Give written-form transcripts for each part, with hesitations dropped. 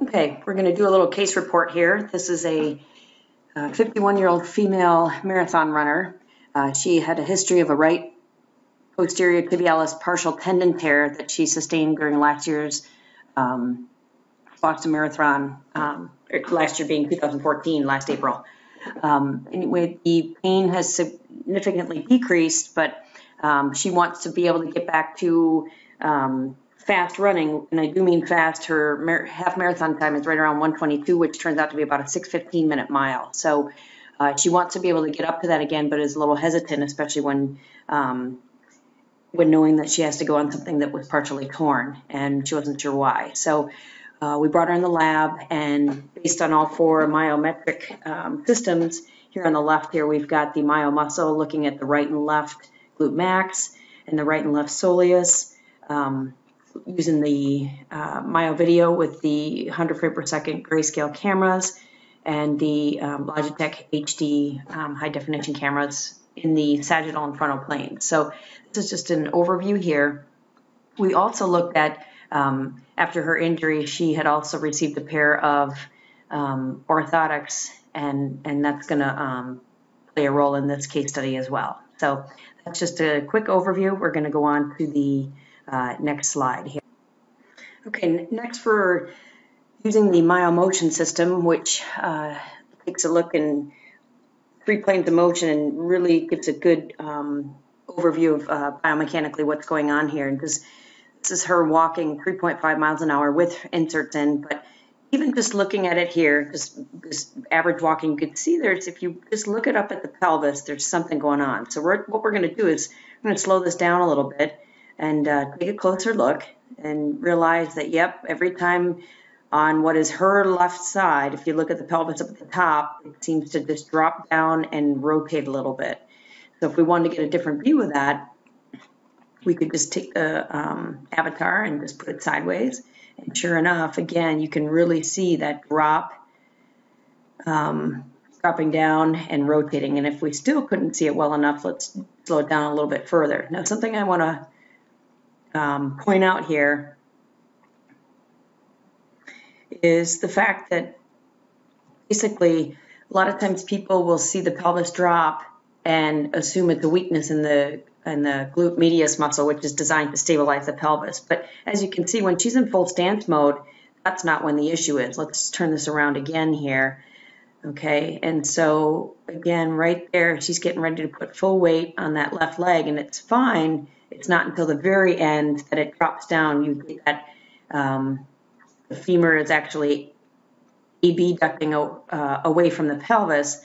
Okay, we're going to do a little case report here. This is a 51-year-old female marathon runner. She had a history of a right posterior tibialis partial tendon tear that she sustained during last year's Boston Marathon, last year being 2014, last April. Anyway, the pain has significantly decreased, but she wants to be able to get back to fast running, and I do mean fast. Her half marathon time is right around 1:22, which turns out to be about a 6:15-minute mile. So she wants to be able to get up to that again, but is a little hesitant, especially when knowing that she has to go on something that was partially torn, and she wasn't sure why. So we brought her in the lab, and based on all four myometric systems, here on the left here we've got the myomuscle looking at the right and left glute max and the right and left soleus, using the myovideo with the 100 frame per second grayscale cameras and the Logitech HD high definition cameras in the sagittal and frontal planes. So this is just an overview here. We also looked at, after her injury, she had also received a pair of orthotics, and that's going to play a role in this case study as well. So that's just a quick overview. We're going to go on to the next slide here. Okay, next we're using the myomotion system, which takes a look in 3 planes of motion and really gives a good overview of biomechanically what's going on here. And this is her walking 3.5 miles an hour with inserts in, but even just looking at it here, just average walking, you could see there's, if you just look it up at the pelvis, there's something going on. So what we're going to do is we're going to slow this down a little bit and take a closer look and realize that, yep, every time on what is her left side, if you look at the pelvis up at the top, it seems to just drop down and rotate a little bit. So if we wanted to get a different view of that, we could just take the avatar and just put it sideways. And sure enough, again, you can really see that drop, dropping down and rotating. And if we still couldn't see it well enough, let's slow it down a little bit further. Now, something I want to point out here is the fact that basically a lot of times people will see the pelvis drop and assume it's a weakness in the glute medius muscle, which is designed to stabilize the pelvis. But as you can see, when she's in full stance mode, that's not when the issue is. Let's turn this around again here. Okay, and so again, right there, she's getting ready to put full weight on that left leg, and it's fine. It's not until the very end that it drops down. You get that the femur is actually abducting away from the pelvis,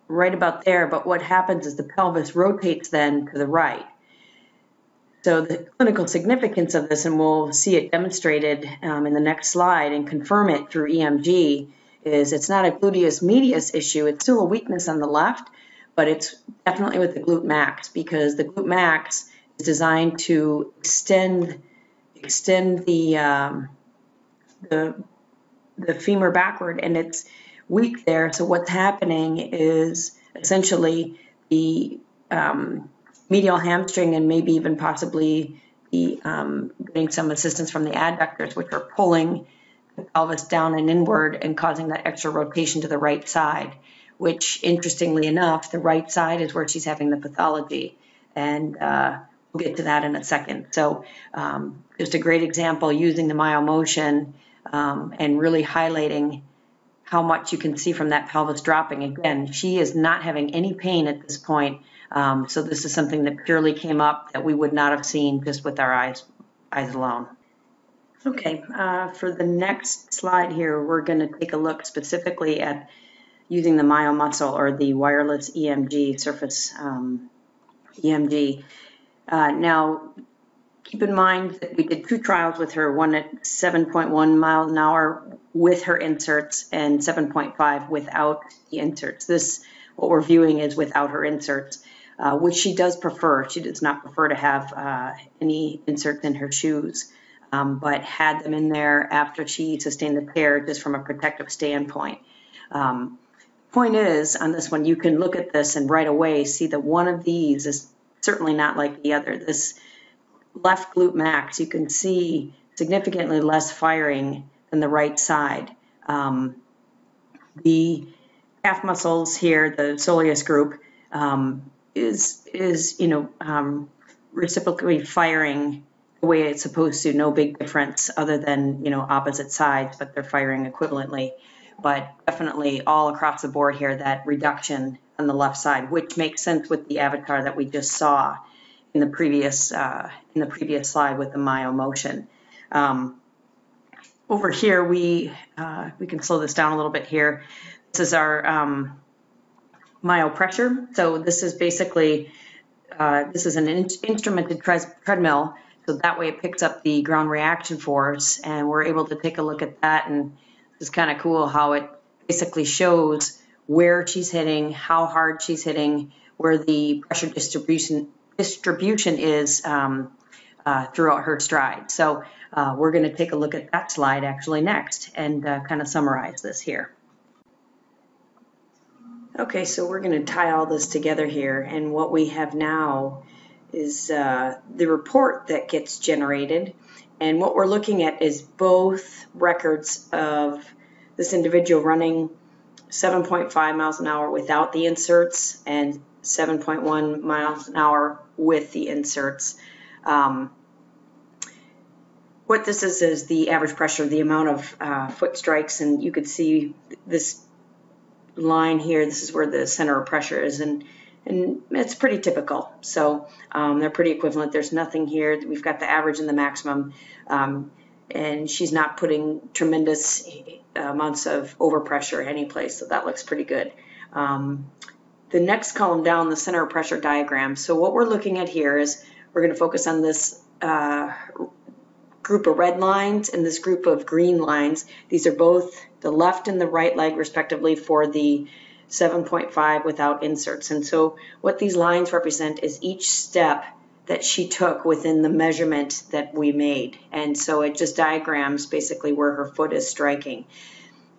right about there. But what happens is the pelvis rotates then to the right. So the clinical significance of this, and we'll see it demonstrated in the next slide and confirm it through EMG, is it's not a gluteus medius issue. It's still a weakness on the left, but it's definitely with the glute max, because the glute max is designed to extend the femur backward, and it's weak there. So what's happening is essentially the medial hamstring, and maybe even possibly the getting some assistance from the adductors, which are pulling the pelvis down and inward and causing that extra rotation to the right side, which, interestingly enough, the right side is where she's having the pathology, and we'll get to that in a second. So just a great example using the myomotion and really highlighting how much you can see from that pelvis dropping. Again, she is not having any pain at this point, so this is something that purely came up that we would not have seen just with our eyes alone. Okay, for the next slide here, we're going to take a look specifically at using the myomuscle, or the wireless EMG, surface EMG. Now, keep in mind that we did 2 trials with her, one at 7.1 miles an hour with her inserts and 7.5 without the inserts. This, what we're viewing, is without her inserts, which she does prefer. She does not prefer to have any inserts in her shoes, but had them in there after she sustained the tear, just from a protective standpoint. Point is, on this one, you can look at this and right away see that one of these is certainly not like the other. This left glute max, you can see significantly less firing than the right side. The calf muscles here, the soleus group, is reciprocally firing the way it's supposed to. No big difference other than opposite sides, but they're firing equivalently. But definitely all across the board here, that reduction on the left side, which makes sense with the avatar that we just saw in the previous slide with the myomotion. Over here, we can slow this down a little bit here. This is our myopressure. So this is basically, this is an instrumented treadmill. So that way it picks up the ground reaction force, and we're able to take a look at that. And it's kind of cool how it basically shows where she's hitting, how hard she's hitting, where the pressure distribution is throughout her stride. So we're going to take a look at that slide actually next and kind of summarize this here. Okay, so we're going to tie all this together here, and what we have now is the report that gets generated, and what we're looking at is both records of this individual running 7.5 miles an hour without the inserts and 7.1 miles an hour with the inserts. What this is the average pressure, the amount of foot strikes, and you could see this line here. This is where the center of pressure is, and it's pretty typical. So they're pretty equivalent. There's nothing here. We've got the average and the maximum, and she's not putting tremendous amounts of overpressure any place, so that looks pretty good. The next column down, the center of pressure diagram. So what we're looking at here is we're going to focus on this group of red lines and this group of green lines. These are both the left and the right leg respectively for the 7.5 without inserts. And so what these lines represent is each step that she took within the measurement that we made. And so it just diagrams basically where her foot is striking.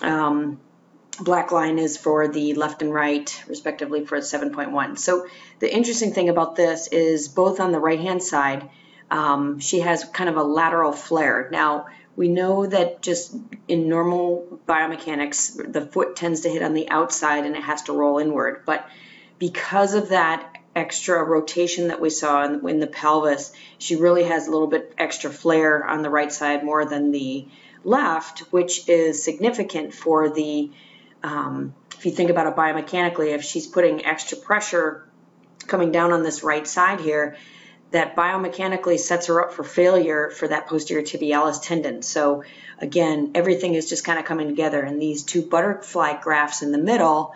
Black line is for the left and right respectively for 7.1. So the interesting thing about this is both on the right hand side, she has kind of a lateral flare. Now, we know that just in normal biomechanics, the foot tends to hit on the outside and it has to roll inward. But because of that extra rotation that we saw in the pelvis, she really has a little bit extra flare on the right side more than the left, which is significant for the, if you think about it biomechanically, if she's putting extra pressure coming down on this right side here, that biomechanically sets her up for failure for that posterior tibialis tendon. So again, everything is just kind of coming together. And these two butterfly graphs in the middle,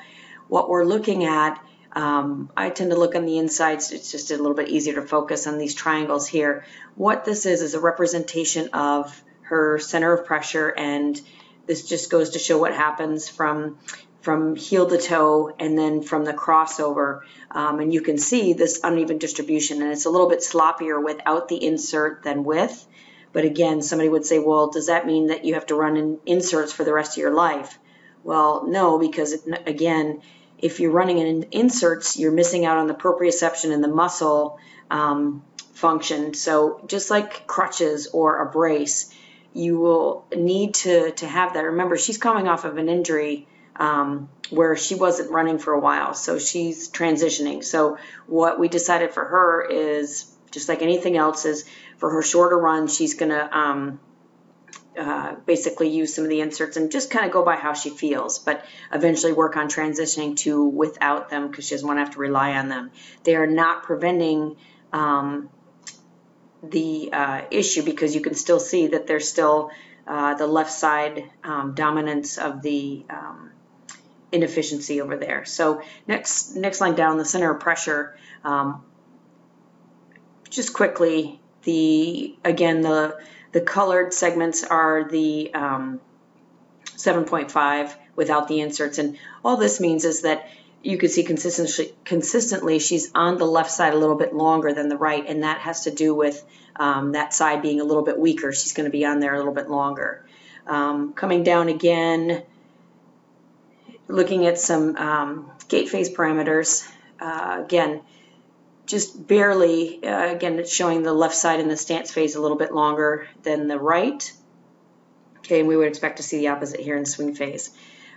what we're looking at, I tend to look on the insides. It's just a little bit easier to focus on these triangles here. What this is a representation of her center of pressure, and this just goes to show what happens from heel to toe and then from the crossover. And you can see this uneven distribution, and it's a little bit sloppier without the insert than with. But again, somebody would say, well, does that mean that you have to run in inserts for the rest of your life? Well, no, because again, if you're running in inserts, you're missing out on the proprioception and the muscle function. So just like crutches or a brace, you will need to have that. Remember, she's coming off of an injury where she wasn't running for a while, so she's transitioning. So what we decided for her is, just like anything else, is for her shorter run, she's going to basically use some of the inserts and just kind of go by how she feels, but eventually work on transitioning to without them because she doesn't want to have to rely on them. They are not preventing the issue, because you can still see that there's still the left side dominance of the inefficiency over there. So next line down, the center of pressure, just quickly, the colored segments are the 7.5 without the inserts, and all this means is that you can see consistently she's on the left side a little bit longer than the right, and that has to do with that side being a little bit weaker. She's going to be on there a little bit longer. Coming down again, looking at some gait phase parameters. Again, just barely, again, it's showing the left side in the stance phase a little bit longer than the right. Okay, and we would expect to see the opposite here in swing phase.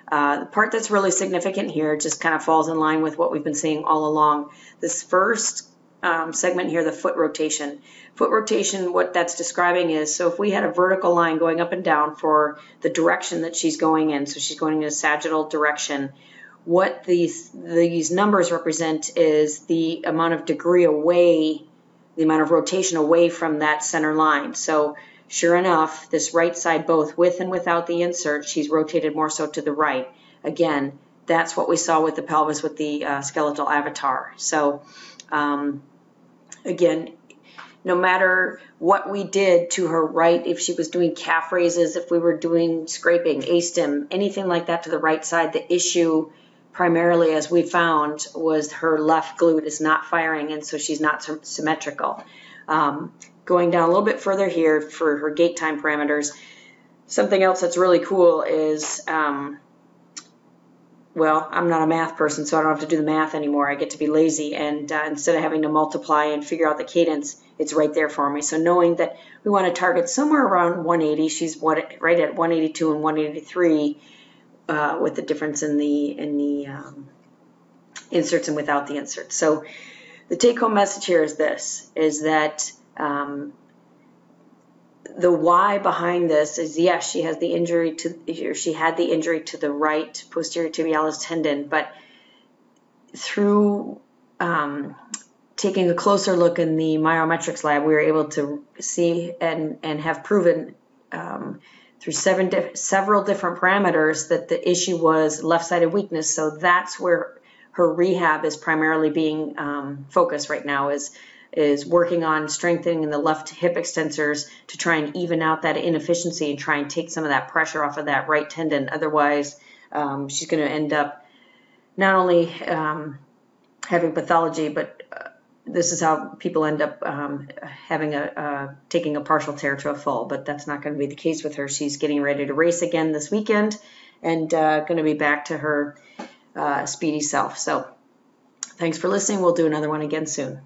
The part that's really significant here just kind of falls in line with what we've been seeing all along. This first segment here, the foot rotation. Foot rotation, what that's describing is, so if we had a vertical line going up and down for the direction that she's going in, so she's going in a sagittal direction, what these numbers represent is the amount of degree away, the amount of rotation away from that center line. So sure enough, this right side, both with and without the insert, she's rotated more so to the right. Again, that's what we saw with the pelvis with the skeletal avatar. So again, no matter what we did to her right, if she was doing calf raises, if we were doing scraping, A-stim, anything like that to the right side, the issue primarily, as we found, was her left glute is not firing, and so she's not symmetrical. Going down a little bit further here for her gait time parameters, something else that's really cool is, well, I'm not a math person, so I don't have to do the math anymore. I get to be lazy, and instead of having to multiply and figure out the cadence, it's right there for me. So knowing that we want to target somewhere around 180, she's right at 182 and 183, with the difference in the inserts and without the inserts. So the take-home message here is this: is that the why behind this is, yes, she has the injury to, or she had the injury to the right posterior tibialis tendon, but through taking a closer look in the myometrics lab, we were able to see and have proven through several different parameters that the issue was left-sided weakness. So that's where her rehab is primarily being focused right now, is working on strengthening the left hip extensors to try and even out that inefficiency and try and take some of that pressure off of that right tendon. Otherwise, she's going to end up not only having pathology, but this is how people end up taking a partial tear to a full. But that's not going to be the case with her. She's getting ready to race again this weekend and going to be back to her speedy self. So thanks for listening. We'll do another one again soon.